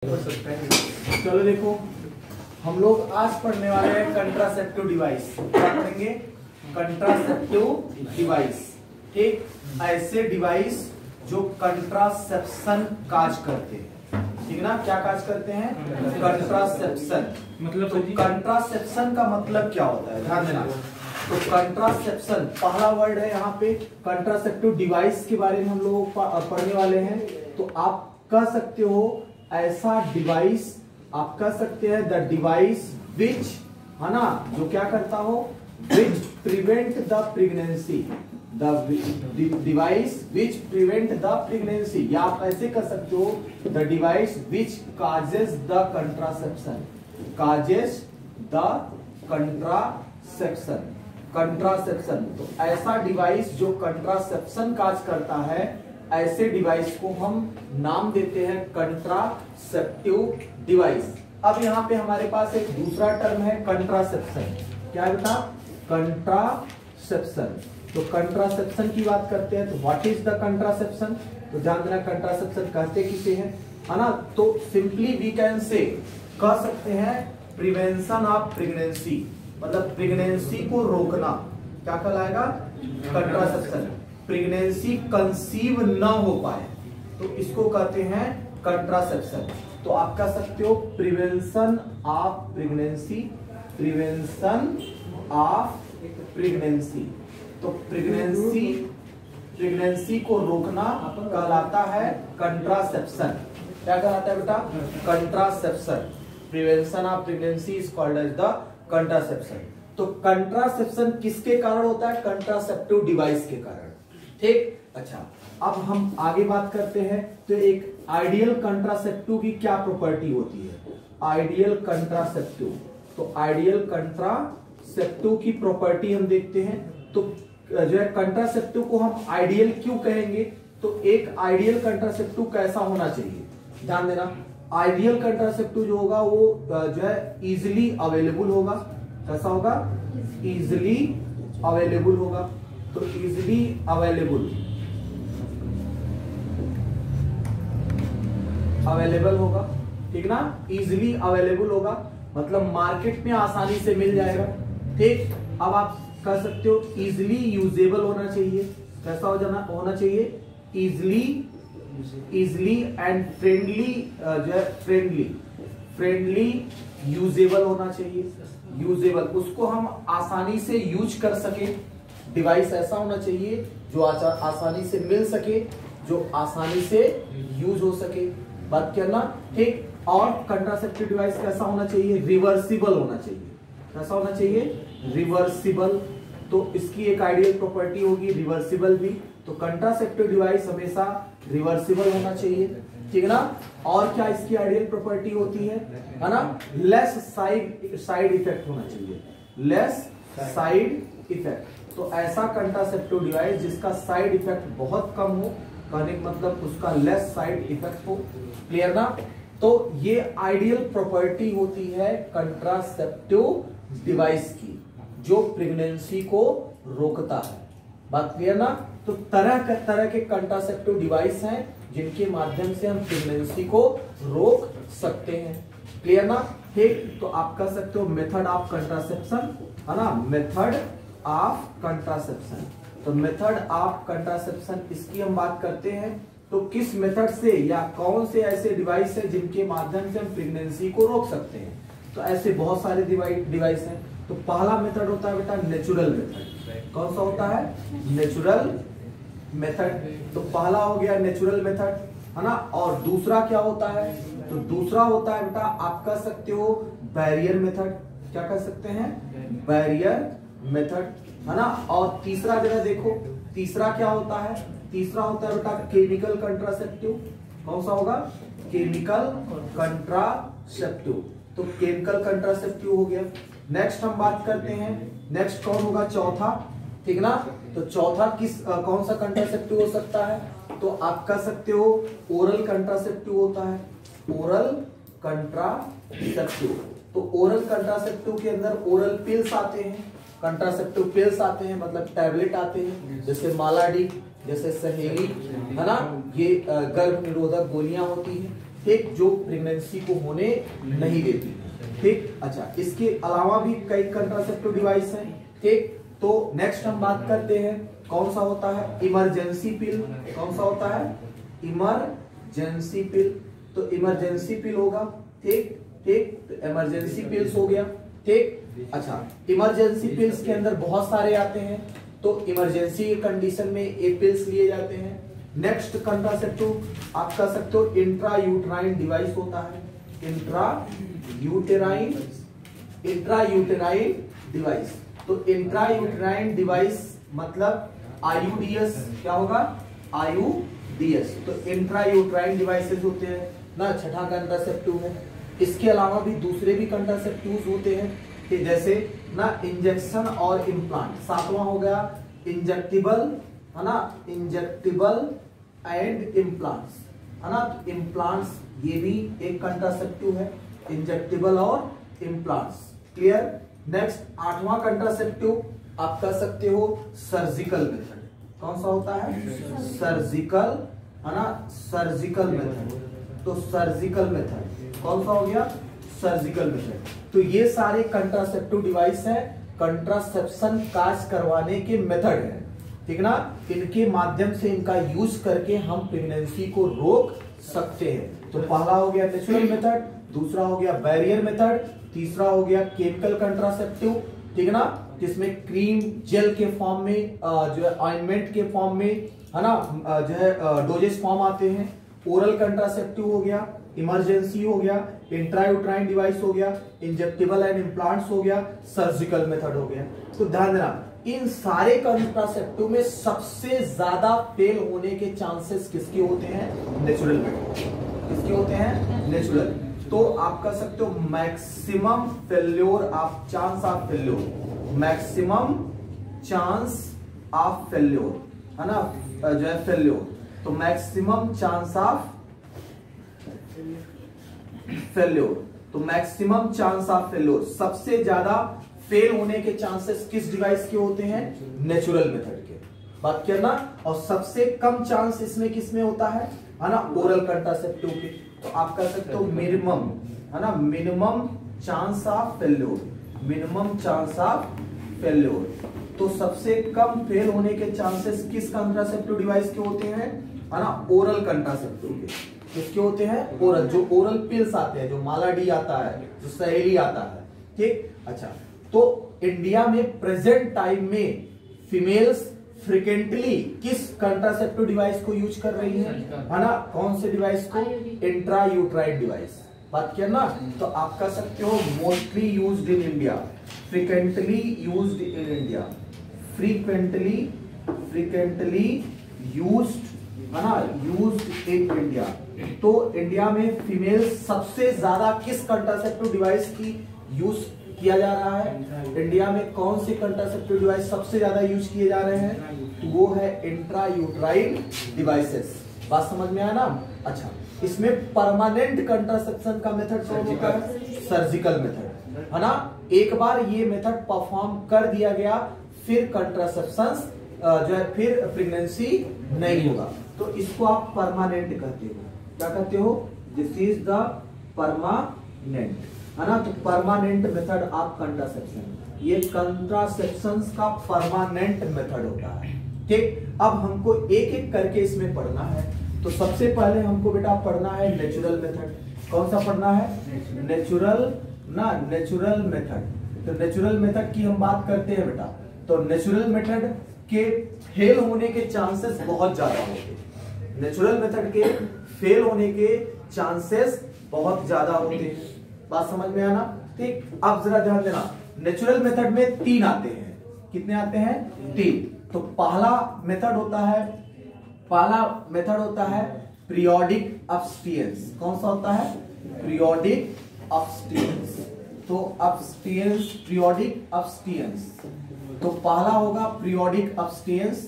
चलो देखो, हम लोग आज पढ़ने वाले हैं कंट्रासेप्टिव डिवाइस। क्या पढ़ेंगे? Contraceptive device. ठीक, ऐसे डिवाइस जो कंट्रासेप्शन काज करते हैं। ठीक ना? क्या काज करते हैं? कंट्रासेप्शन। मतलब तो कंट्रासेप्शन का मतलब क्या होता है, ध्यान देना। तो कंट्रासेप्शन पहला वर्ड है यहाँ पे। कंट्रासेप्टिव डिवाइस के बारे में हम लोग पढ़ने वाले हैं। तो आप कह सकते हो ऐसा डिवाइस, आप कह सकते हैं द डिवाइस विच, है ना, जो क्या करता हो, which prevent the pregnancy, the device which prevent the pregnancy. या आप ऐसे कह सकते हो the device which causes the contraception, causes the contraception, contraception. तो ऐसा डिवाइस जो कंट्रासेप्शन काज करता है, ऐसे डिवाइस को हम नाम देते हैं कंट्रासेप्टिव डिवाइस। अब यहाँ पे हमारे पास एक दूसरा टर्म है कंट्रासेप्शन। क्या है बेटा? कंट्रासेप्शन। तो कंट्रासेप्शन की बात करते हैं तो व्हाट इज द कंट्रासेप्शन? तो ध्यान देना, कंट्रासेप्शन कहते किसे हैं, है ना? तो सिंपली वी कैन से, कह सकते हैं प्रिवेंशन ऑफ प्रेगनेंसी, मतलब प्रेगनेंसी को रोकना। क्या कहलाएगा? कंट्रासेप्शन। प्रेगनेंसी कंसीव न हो पाए तो इसको कहते हैं कंट्रासेप्शन। तो आप कह सकते हो prevention of pregnancy, prevention of pregnancy. तो प्रेगनेंसी को रोकना कहलाता है कंट्रासेप्शन। क्या कहलाता है बेटा? Contraception. Prevention of pregnancy is called as the contraception. तो कंट्रासेप्शन किसके कारण होता है? कंट्रासेप्टिव डिवाइस के कारण। ठीक, अच्छा, अब हम आगे बात करते हैं। तो एक आइडियल कंट्रासेप्टिव की क्या प्रॉपर्टी होती है? Ideal contraceptive. तो आइडियल कंट्रासेप्टिव की प्रॉपर्टी हम देखते हैं। तो जो है कंट्रासेप्टिव को हम आइडियल क्यों कहेंगे? तो एक आइडियल कंट्रासेप्टिव कैसा होना चाहिए, ध्यान देना। आइडियल कंट्रासेप्टिव जो होगा वो जो है इजिली अवेलेबल होगा। कैसा होगा? इजिली अवेलेबल होगा। तो इजिली अवेलेबल होगा, ठीक ना? इजिली अवेलेबल होगा मतलब मार्केट में आसानी से मिल जाएगा। ठीक, अब आप कह सकते हो इजिली यूजेबल होना चाहिए। कैसा होना चाहिए? इजिली एंड फ्रेंडली, जो है फ्रेंडली यूजेबल होना चाहिए। यूजेबल, उसको हम आसानी से यूज कर सके। डिवाइस ऐसा होना चाहिए जो आसानी से मिल सके, जो आसानी से यूज हो सके। बात करना, ठीक। और कंट्रासेप्टिव डिवाइस कैसा होना चाहिए? रिवर्सिबल होना चाहिए। कैसा होना चाहिए? रिवर्सिबल। तो इसकी एक आइडियल प्रॉपर्टी होगी रिवर्सिबल भी। तो कंट्रासेप्टिव डिवाइस हमेशा रिवर्सिबल होना चाहिए, ठीक है ना? और क्या इसकी आइडियल प्रॉपर्टी होती है ना? लेस साइड इफेक्ट होना चाहिए, लेस साइड इफेक्ट। तो ऐसा कंट्रासेप्टिव डिवाइस जिसका साइड इफेक्ट बहुत कम हो, कहने का मतलब उसका लेस साइड इफेक्ट हो। क्लियर ना? तो ये आइडियल प्रॉपर्टी होती है कंट्रासेप्टिव डिवाइस की, जो प्रेगनेंसी को रोकता है। बात क्लियर ना? तो तरह के कंट्रासेप्टिव डिवाइस हैं जिनके माध्यम से हम प्रेगनेंसी को रोक सकते हैं। क्लियर ना? ठीक, तो आप कह सकते हो मेथड ऑफ कंट्रासेप्शन, है ना? Method of contraception. तो मेथड ऑफ कंट्रासेप्शन, इसकी हम बात करते हैं। तो किस मेथड से या कौन से ऐसे डिवाइस है जिनके माध्यम से हम प्रेगनेंसी को रोक सकते हैं? तो ऐसे बहुत सारे डिवाइस हैं। तो पहला मेथड होता है बेटा नेचुरल मेथड। कौन सा होता है? Natural method. तो पहला हो गया नेचुरल मेथड, है ना? और दूसरा क्या होता है? तो दूसरा होता है बेटा, आप कह सकते हो बैरियर मेथड। क्या कह सकते हैं? बैरियर मेथड, है ना? और तीसरा जरा देखो, तीसरा क्या होता है? तीसरा होता है बेटा केमिकल कंट्रासेप्टिव। कौन सा होगा? Chemical contraceptive. तो केमिकल कंट्रासेप्टिव हो गया। नेक्स्ट हम बात करते हैं, नेक्स्ट कौन होगा? चौथा, ठीक ना? तो चौथा कौन सा कंट्रासेप्टिव हो सकता है? तो आप कह सकते हो ओरल कंट्रासेप्टिव होता है। Oral contraceptive. तो ओरल कंट्रासेप्टिव के अंदर ओरल पिल्स आते हैं, कंट्रासेप्टिव पिल्स आते हैं, मतलब टैबलेट आते हैं, जैसे मालाडी, जैसे सहेली, है ना? ये गर्भ निरोधक गोलियां होती हैं। ठीक, जो प्रेगनेंसी को होने नहीं देती, ठीक। अच्छा, इसके अलावा भी कई कंट्रासेप्टिव डिवाइस हैं, ठीक। तो नेक्स्ट हम बात करते हैं कौन सा होता है, इमरजेंसी पिल। कौन सा होता है, इमरजेंसी पिल। तो इमरजेंसी पिल होगा, ठीक ठीक, तो इमरजेंसी पिल्स हो गया, ठीक। अच्छा, इमरजेंसी पिल्स के अंदर बहुत सारे आते हैं, तो इमरजेंसी के कंडीशन में ये पिल्स लिए जाते हैं। नेक्स्ट कंट्रासेप्टिव आप कह सकते हो इंट्रा यूटेराइन डिवाइस होता है, इंट्रा यूटेराइन डिवाइस। तो इंट्रा यूटेराइन डिवाइस मतलब आईयूडीएस, क्या होगा, आईयूडीएस। तो इंट्रा यूटेराइन डिवाइसेस होते हैं ना, छठा कंट्रासेप्टिव है। इसके अलावा भी दूसरे भी कंट्रासेप्टिव्स होते हैं कि जैसे ना इंजेक्शन और इम्प्लांट। सातवां हो गया इंजेक्टिबल, है ना, इंजेक्टिबल एंड इम्प्लांट्स, है ना। तो इम्प्लांट्स ये भी एक कंट्रासेप्टिव है, इंजेक्टिबल और इम्प्लांट्स, क्लियर। नेक्स्ट आठवां कंट्रासेप्टिव आप कह सकते हो सर्जिकल मेथड। कौन सा होता है, सर्जिकल, है ना, सर्जिकल मेथड। तो सर्जिकल मेथड कौन सा हो गया, सर्जिकल मेथड। तो ये सारे कंट्रासेप्टिव डिवाइस है, कंट्रासेप्शन काज करवाने के मेथड है, ठीक ना। इनके माध्यम से इनका यूज करके हम प्रेगनेंसी को रोक सकते हैं। तो पहला हो गया नेचुरल मेथड, दूसरा हो गया बैरियर मेथड, तीसरा हो गया केमिकल कंट्रासेप्टिव, ठीक ना, जिसमें क्रीम जेल के फॉर्म में, जो है ऑइंटमेंट के फॉर्म में, है ना, जो है डोजेस फॉर्म आते हैं। ओरल कंट्रासेप्टिव हो गया, इमरजेंसी हो गया, इंट्रायूट्राइन डिवाइस हो गया, इंजेक्टेबल एंड इम्प्लांट्स हो गया, सर्जिकल मेथड हो गया। तो ध्यान देना, इन सारे कंट्रासेप्टिव में सबसे ज्यादा फेल होने के चांसेस किसके होते हैं, नेचुरल मेथड। किसके होते हैं, नेचुरल। तो आप कह सकते हो maximum failure of chance of failure, maximum chance of failure, है ना, जो है फेल्योर। तो मैक्सिमम चांस ऑफ फेल्योर, तो मैक्सिमम चांस ऑफ फेल्योर, सबसे ज्यादा फेल होने के चांसेस किस डिवाइस के होते हैं, नेचुरल मेथड के, बात करना। और सबसे कम चांस इसमें किसमें होता है ना, ओरल कंट्रासेप्टिव के। तो आप कह सकते हो मिनिमम, है ना, minimum chance of failure, minimum chance of failure. तो सबसे कम फेल होने के चांसेस किस कंट्रासेप्टिव डिवाइस के होते हैं, है ना, ओरल कंट्रासेप्टिव के। किसके होते हैं, ओरल, जो ओरल पिल्स आते हैं, जो माला डी आता है, जो सहेली आता है, ठीक। अच्छा, तो इंडिया में प्रेजेंट टाइम में फीमेल्स फ्रिक्वेंटली किस कंट्रासेप्टिव डिवाइस को यूज कर रही है ना, कौन से डिवाइस को, इंट्रा यूट्राइन डिवाइस, बात किया ना। तो आप कह सकते हो mostly used in India, frequently used in India, frequently used, है ना, यूज्ड इन इंडिया। तो इंडिया में फीमेल सबसे ज्यादा किस कंट्रासेप्टिव डिवाइस की यूज किया जा रहा है, इंडिया में कौन से कंट्रासेप्टिव डिवाइस सबसे ज्यादा यूज किए जा रहे हैं, तो वो है इंट्रा यूट्राइन डिवाइसेस। बात समझ में आया ना। अच्छा, इसमें परमानेंट कंट्रासेप्शन का मेथड कौन होता है, सर्जिकल मेथड, है ना। एक बार ये मेथड परफॉर्म कर दिया गया, फिर कंट्रासेप्शन जो है, फिर प्रेगनेंसी नहीं होगा, तो इसको आप परमानेंट कहते हो। क्या कहते हो, दिस इज द परमानेंट, है ना। तो परमानेंट मेथड ऑफ कंट्रासेप्शन, ये कंट्रासेप्शन का परमानेंट मेथड होता है, ठीक। अब हमको एक एक करके इसमें पढ़ना है। तो सबसे पहले हमको बेटा पढ़ना है नेचुरल मेथड। कौन सा पढ़ना है, नेचुरल ना, नेचुरल मेथड। तो नेचुरल मेथड की हम बात करते हैं बेटा, तो नेचुरल मेथड के फेल होने के चांसेस बहुत ज्यादा होते हैं, नेचुरल मेथड के फेल होने के चांसेस बहुत ज्यादा होते हैं। बात समझ में आना, ठीक। अब जरा ध्यान देना, नेचुरल मेथड में 3 आते हैं, कितने आते हैं, 3। तो पहला मेथड होता है पीरियोडिक अब्स्टिनेंस। कौन सा होता है, पीरियोडिक अब्स्टिनेंस। तो अब्स्टिनेंस, पीरियोडिक अब्स्टिनेंस, तो पहला होगा पीरियोडिक अब्स्टिनेंस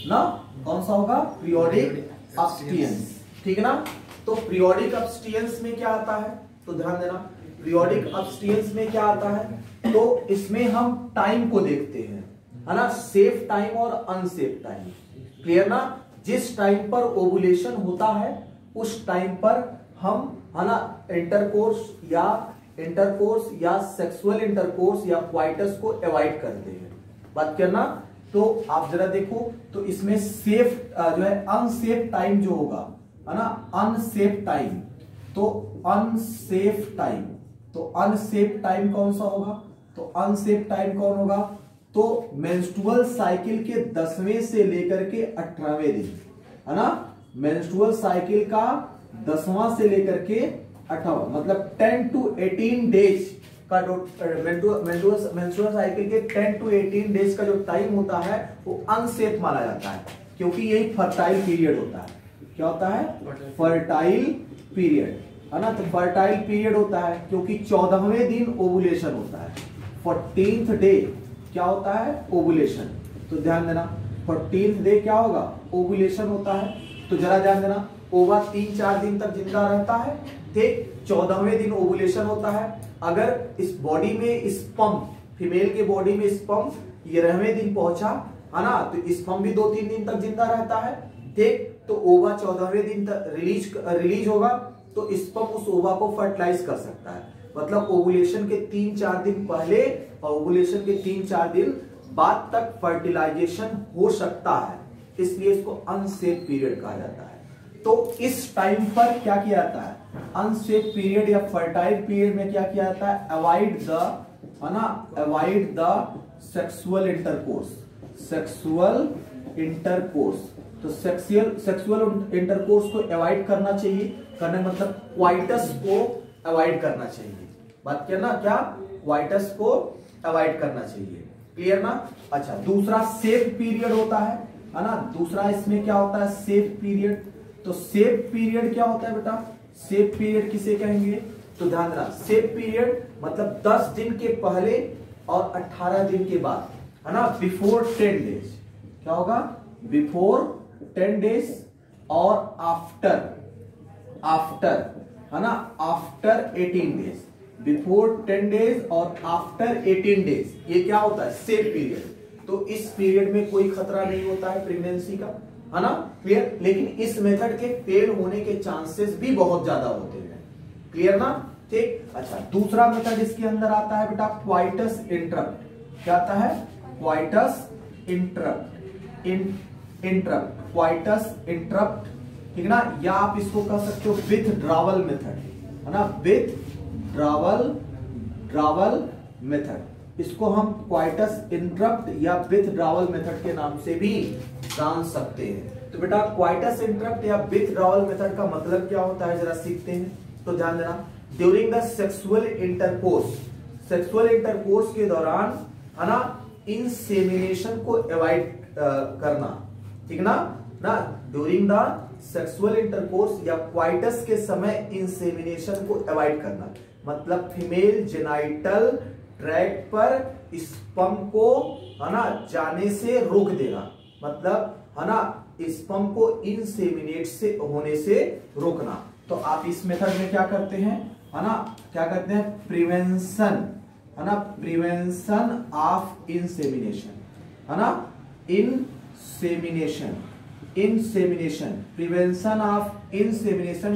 ना, कौन सा होगा, पीरियोडिक अब्स्टिनेंस, ठीक है ना। तो पीरियोडिक अब्स्टिनेंस में क्या आता है, तो ध्यान देना, पीरियोडिक अब्स्टिनेंस में क्या आता है, तो इसमें हम टाइम को देखते हैं, है ना, सेफ टाइम और अनसेफ टाइम, क्लियर ना। जिस टाइम पर ओवुलेशन होता है उस टाइम पर हम है ना, इंटरकोर्स या सेक्सुअल इंटरकोर्स या क्वाइटस को अवॉइड करते हैं। बात करना, तो आप जरा देखो, तो इसमें सेफ जो है अनसेफ टाइम जो होगा, है ना, अनसेफ टाइम, तो अनसेफ टाइम कौन सा होगा? तो अनसेफ टाइम कौन होगा? तो मेंस्ट्रुअल साइकिल के 10वें से लेकर के 18वें दिन, है ना, मेंस्ट्रुअल साइकिल का 10वां से लेकर के 18वां, मतलब 10 to 18 डेज का जो मेंस्ट्रुअल साइकिल के 10 to 18 डेज का जो टाइम होता है वो अनसेफ माना जाता है, क्योंकि यही फर्टाइल पीरियड होता है। क्या होता है? फर्टाइल पीरियड, है ना। तो फर्टाइल पीरियड होता है क्योंकि 14वें दिन ओवुलेशन होता है। 14th डे क्या होता है? ओवुलेशन। तो ध्यान देना, 14th डे क्या होगा? ओवुलेशन होता है। तो जरा ध्यान देना, ओवा 3-4 दिन तक जिंदा रहता है, ठीक। 14वें दिन ओवुलेशन होता है। अगर इस बॉडी में स्पर्म, फीमेल के बॉडी में स्पर्म 13वें दिन पहुंचा, है ना, तो स्पर्म भी 2-3 दिन तक जिंदा रहता है, ठीक। तो ओवा 14वें दिन तक रिलीज होगा, तो स्पर्म उस ओवा को फर्टिलाइज कर सकता है। मतलब ओवुलेशन के 3-4 दिन पहले और ओवुलेशन के 3-4 दिन बाद तक फर्टिलाइजेशन हो सकता है, इसलिए इसको अनसेफ पीरियड कहा जाता है। तो इस टाइम पर क्या किया जाता है? अनसेफ पीरियड या फर्टाइल पीरियड में क्या किया जाता है? Avoid the sexual intercourse. तो सेक्सुअल इंटरकोर्स को अवॉइड करना चाहिए, करने मतलब क्वाइटस को अवॉइड करना चाहिए। बात करना, क्या? क्वाइटस को अवॉइड करना चाहिए। क्लियर ना? अच्छा, दूसरा सेफ पीरियड होता है ना। दूसरा इसमें क्या होता है? Safe period. तो सेफ पीरियड क्या होता है बेटा? सेफ पीरियड किसे कहेंगे? तो ध्यान देना, सेफ पीरियड मतलब 10 दिन के पहले और 18 दिन के बाद, है ना, बिफोर 10 डेज। क्या होगा? बिफोर 10 डेज और आफ्टर, है ना, आफ्टर 18 डेज। बिफोर 10 डेज और आफ्टर 18 डेज, ये क्या होता है? Safe period. तो इस पीरियड में कोई खतरा नहीं होता है प्रेगनेंसी का, है ना, क्लियर। लेकिन इस मेथड के फेल होने के चांसेस भी बहुत ज्यादा होते हैं। क्लियर ना? ठीक। अच्छा, दूसरा मेथड इसके अंदर आता है बेटा क्वाइटस इंटरप्ट। क्या आता है? क्वाइटस क्वाइटस इंटरप्ट, ठीक ना, या आप इसको कह सकते हो विथड्रॉवल मेथड, है ना, विथड्रॉवल मेथड। इसको हम क्वाइटस इंटरप्ट या विथड्रॉवल मेथड के नाम से भी जान सकते हैं। तो बेटा क्वाइटस इंटरप्ट या विथड्रॉवल मेथड का मतलब क्या होता है, जरा सीखते हैं। तो ध्यान देना, ड्यूरिंग द सेक्सुअल इंटरकोर्स के दौरान, है ना, इंसेमिनेशन को अवॉइड करना, ठीक ना, ड्यूरिंग द सेक्सुअल इंटरकोर्स या क्वाइटस के समय इंसेमिनेशन को अवॉइड करना, मतलब फीमेल जेनाइटल ट्रैक्ट पर स्पर्म को, है ना, जाने से रोक देना, मतलब, है ना, स्पर्म को इंसेमिनेट से होने से रोकना। तो आप इस मेथड में क्या करते हैं, है ना, क्या करते हैं? प्रिवेंशन, है ना, प्रिवेंशन ऑफ इंसेमिनेशन, है ना, insemination, prevention of insemination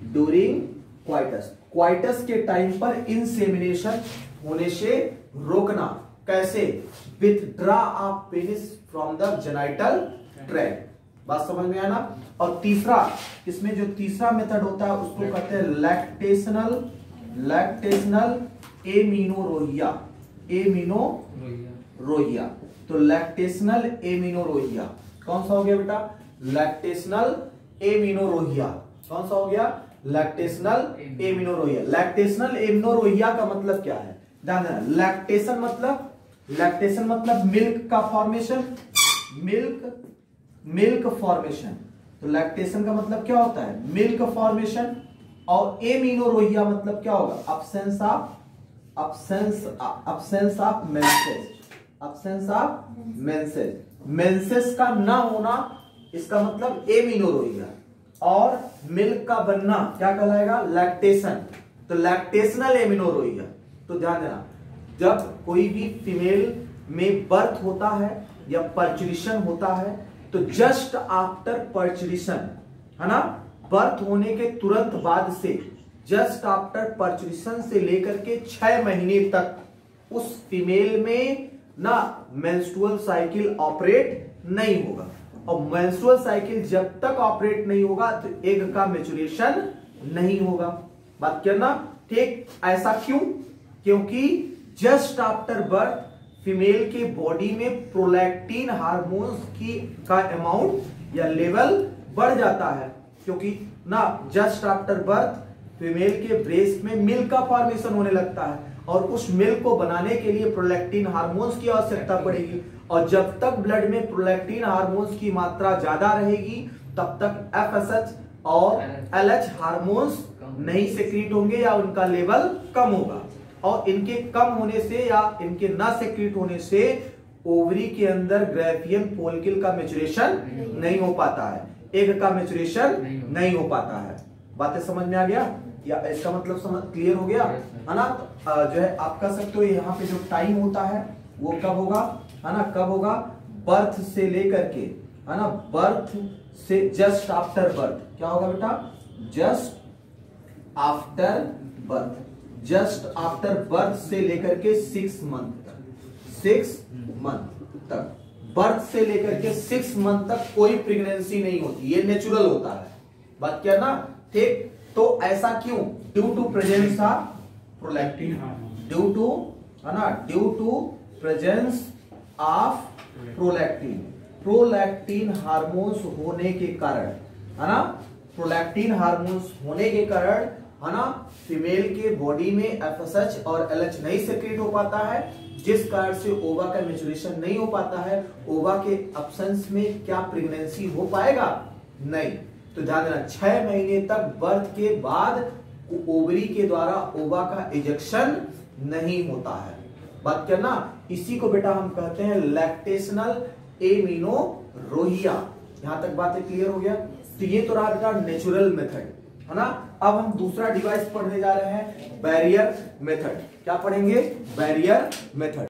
during coitus के टाइम पर इंसेमिनेशन होने से रोकना। कैसे? Withdraw of penis from the genital tract. बात समझ में आया ना? और तीसरा, इसमें जो तीसरा मेथड होता है उसको कहते हैं लैक्टेशनल एमिनोरोहिया। तो लैक्टेशनल एमिनोरोहिया कौन सा हो गया बेटा? लैक्टेशनल एमिनोरोहिया कौन सा हो गया? लैक्टेशनल एमिनोरोहिया। लैक्टेशनल एमिनोरोहिया का मतलब क्या है? ध्यान देना, लैक्टेशन मतलब मिल्क का फॉर्मेशन, मिल्क फॉर्मेशन। तो लैक्टेशन का मतलब क्या होता है? Milk formation. और एमिनोरोहिया मतलब क्या होगा? absence ऑफ मेंसेस का ना होना, इसका मतलब एमिनोरोहिया। और मिल्क का बनना क्या कहलाएगा? लैक्टेशन। तो लैक्टेशनल एमिनोरोहिया। तो ध्यान देना, जब कोई भी फीमेल में बर्थ होता है या पर्चुरेशन होता है, तो जस्ट आफ्टर पर्चुरेशन, है ना, बर्थ होने के तुरंत बाद से जस्ट आफ्टर पर्चुरेशन से लेकर के 6 महीने तक उस फीमेल में ना मेंस्ट्रुअल साइकिल ऑपरेट नहीं होगा। और मेंस्ट्रुअल साइकिल जब तक ऑपरेट नहीं होगा तो एग का मैच्योरेशन नहीं होगा। बात करना ठीक। ऐसा क्यों? क्योंकि जस्ट आफ्टर बर्थ फीमेल के बॉडी में प्रोलैक्टिन हार्मोन्स का अमाउंट या लेवल बढ़ जाता है, क्योंकि ना जस्ट आफ्टर बर्थ फीमेल के ब्रेस्ट में मिल्क का फॉर्मेशन होने लगता है और उस मिल्क को बनाने के लिए प्रोलैक्टिन हार्मोन्स की आवश्यकता पड़ेगी। और जब तक ब्लड में प्रोलैक्टिन हार्मोन्स की मात्रा ज्यादा रहेगी तब तक एफएसएच और एलएच हार्मोन्स नहीं सेक्रीट होंगे या उनका लेवल कम होगा। और इनके कम होने से या इनके ना सेक्रीट होने से ओवरी के अंदर ग्राफियन फॉलिकल का मैच्योरेशन नहीं हो पाता है, एग का मैच्योरेशन नहीं हो पाता है। बातें समझ में आ गया या इसका मतलब समझ क्लियर हो गया है ना? जो है आप कह सकते हो यहाँ पे जो टाइम होता है वो कब होगा, है ना, कब होगा? बर्थ से लेकर के, है ना, बर्थ से जस्ट आफ्टर बर्थ। क्या होगा बेटा? Just after birth, just after birth से लेकर के 6 मंथ तक, 6 मंथ तक, बर्थ से लेकर के 6 मंथ तक कोई प्रेगनेंसी नहीं होती, ये नेचुरल होता है। बात क्या ना, ठीक? तो ऐसा क्यों? Due to presence of prolactin, due to, है ना, due to presence of prolactin, prolactin hormones होने के कारण, है ना, प्रोलैक्टिन हार्मोन्स होने के कारण, है ना, फीमेल के बॉडी में एफएसएच और एलएच नहीं सेक्रेट हो पाता है, जिस कारण से ओवा का मैच्योरेशन नहीं हो पाता है। ओवा के एब्सेंस में क्या प्रेगनेंसी हो पाएगा? नहीं। तो ध्यान देना, 6 महीने तक बर्थ के बाद ओवरी के द्वारा ओवा का इजेक्शन नहीं होता है। बात करना, इसी को बेटा हम कहते हैं लैक्टेशनल एमिनोरोहिया। यहां तक बातें क्लियर हो गया? तो ये तो रहा बेटा नेचुरल मेथड, है ना। अब हम दूसरा डिवाइस पढ़ने जा रहे हैं, बैरियर मेथड। क्या पढ़ेंगे? Barrier method.